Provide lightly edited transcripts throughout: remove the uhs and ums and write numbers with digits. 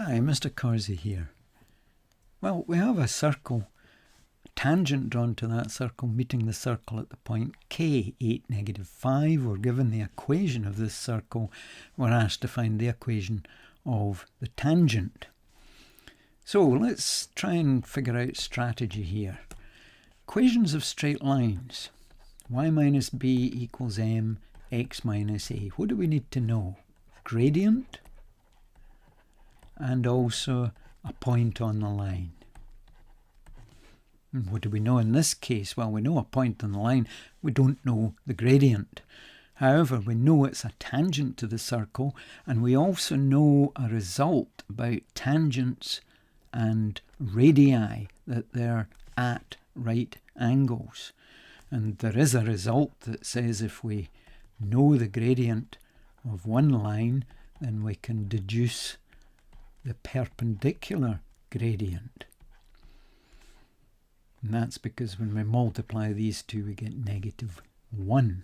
Hi, Mr. Carsey here. Well, we have a circle, tangent drawn to that circle, meeting the circle at the point k, 8, -5. We're given the equation of this circle. We're asked to find the equation of the tangent. So let's try and figure out strategy here. Equations of straight lines. Y minus b equals m, x minus a. What do we need to know? Gradient and also a point on the line. And what do we know in this case? Well, we know a point on the line. We don't know the gradient. However, we know it's a tangent to the circle, and we also know a result about tangents and radii, that they're at right angles. And there is a result that says if we know the gradient of one line, then we can deduce the perpendicular gradient. And that's because when we multiply these two, we get -1.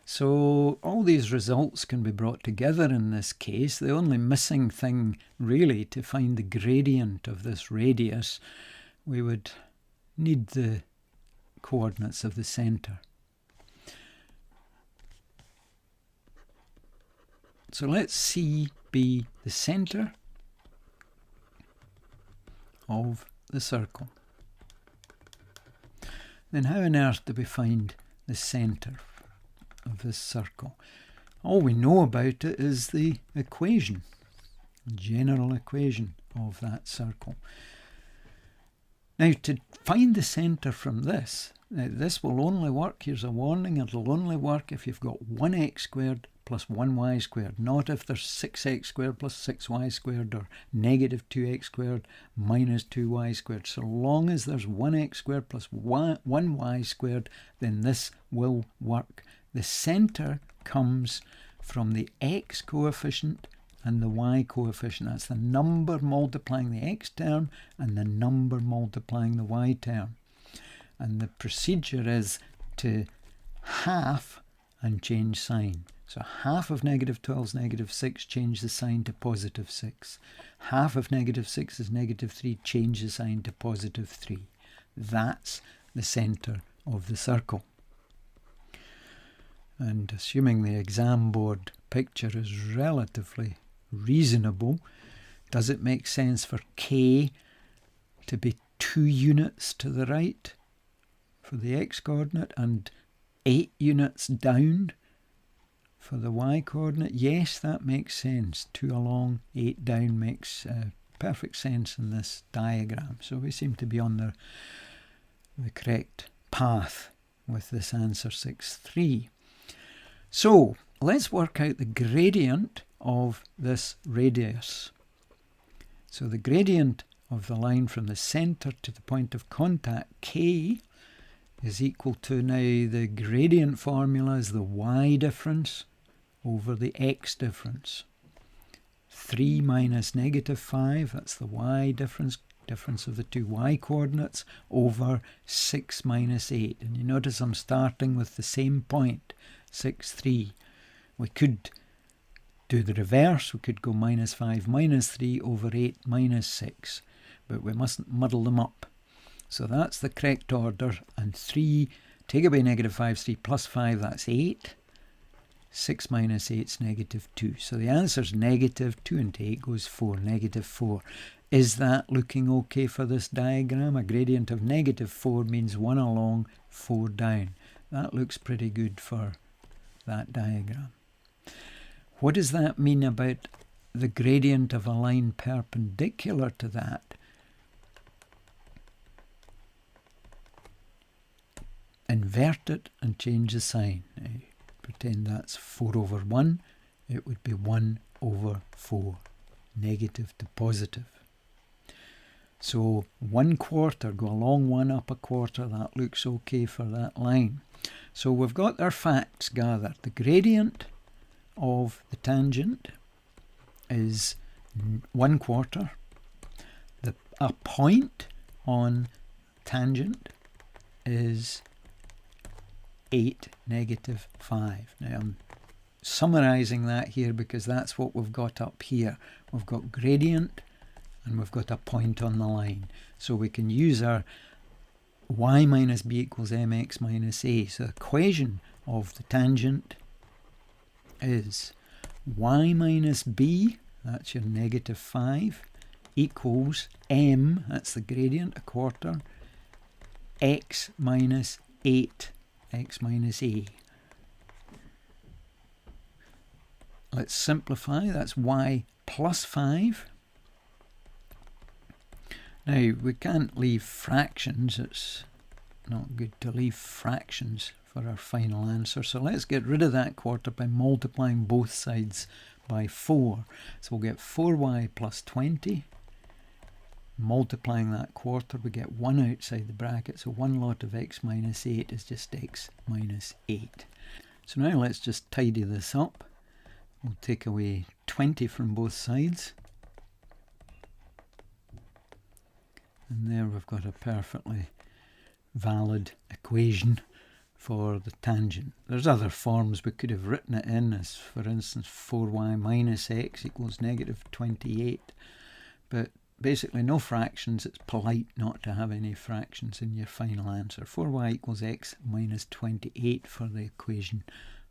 So all these results can be brought together in this case. The only missing thing really to find the gradient of this radius, we would need the coordinates of the centre. So let C be the centre of the circle. Then how on earth do we find the centre of this circle? All we know about it is the equation, the general equation of that circle. Now, to find the centre from this, this will only work, here's a warning, it'll only work if you've got 1x squared plus 1y squared, not if there's 6x squared plus 6y squared or -2x squared minus 2y squared. So long as there's 1x squared plus 1y squared, then this will work. The centre comes from the x coefficient and the y coefficient. That's the number multiplying the x term and the number multiplying the y term. And the procedure is to half and change sign. So half of -12 is -6, change the sign to +6. Half of -6 is -3, change the sign to +3. That's the centre of the circle. And assuming the exam board picture is relatively reasonable, does it make sense for k to be 2 units to the right for the x coordinate and 8 units down for the y coordinate? Yes, that makes sense. 2 along, 8 down makes perfect sense in this diagram. So we seem to be on the correct path with this answer 6.3. So let's work out the gradient of this radius. So the gradient of the line from the centre to the point of contact, k, is equal to, now the gradient formula is the y difference over the x difference. 3 minus -5, that's the y difference of the two y coordinates, over 6 minus 8. And you notice I'm starting with the same point, 6.3. We could do the reverse. We could go -5 minus 3 over 8 minus 6. But we mustn't muddle them up. So that's the correct order. And 3, take away -5 is 3 plus 5, that's 8. 6 minus 8 is -2. So the answer is -2 into 8 goes 4, -4. Is that looking okay for this diagram? A gradient of -4 means 1 along, 4 down. That looks pretty good for that diagram. What does that mean about the gradient of a line perpendicular to that? Invert it and change the sign. Now, pretend that's 4 over 1. It would be 1 over 4, negative to positive. So 1/4, go along 1, up 1/4, that looks okay for that line. So we've got our facts gathered. The gradient of the tangent is 1/4. A point on tangent is 8, -5. Now I'm summarising that here because that's what we've got up here. We've got gradient and we've got a point on the line. So we can use our y minus b equals mx minus a. So the equation of the tangent is y minus b, that's your -5, equals m, that's the gradient, a quarter, x minus 8, x minus a. Let's simplify, that's y plus 5. Now, we can't leave fractions, it's not good to leave fractions for our final answer, so let's get rid of that quarter by multiplying both sides by 4. So we'll get 4y plus 20. Multiplying that quarter, we get 1 outside the bracket, so 1 lot of x minus 8 is just x minus 8. So now let's just tidy this up. We'll take away 20 from both sides. And there we've got a perfectly valid equation for the tangent. There's other forms we could have written it in, as for instance 4y minus x equals -28. But basically no fractions, it's polite not to have any fractions in your final answer. 4y equals x minus 28 for the equation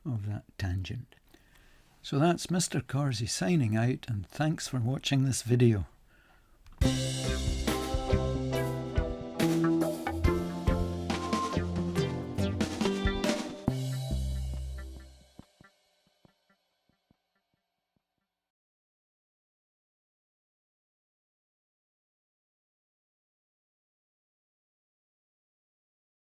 of that tangent. So that's Mr. Corsi signing out, and thanks for watching this video.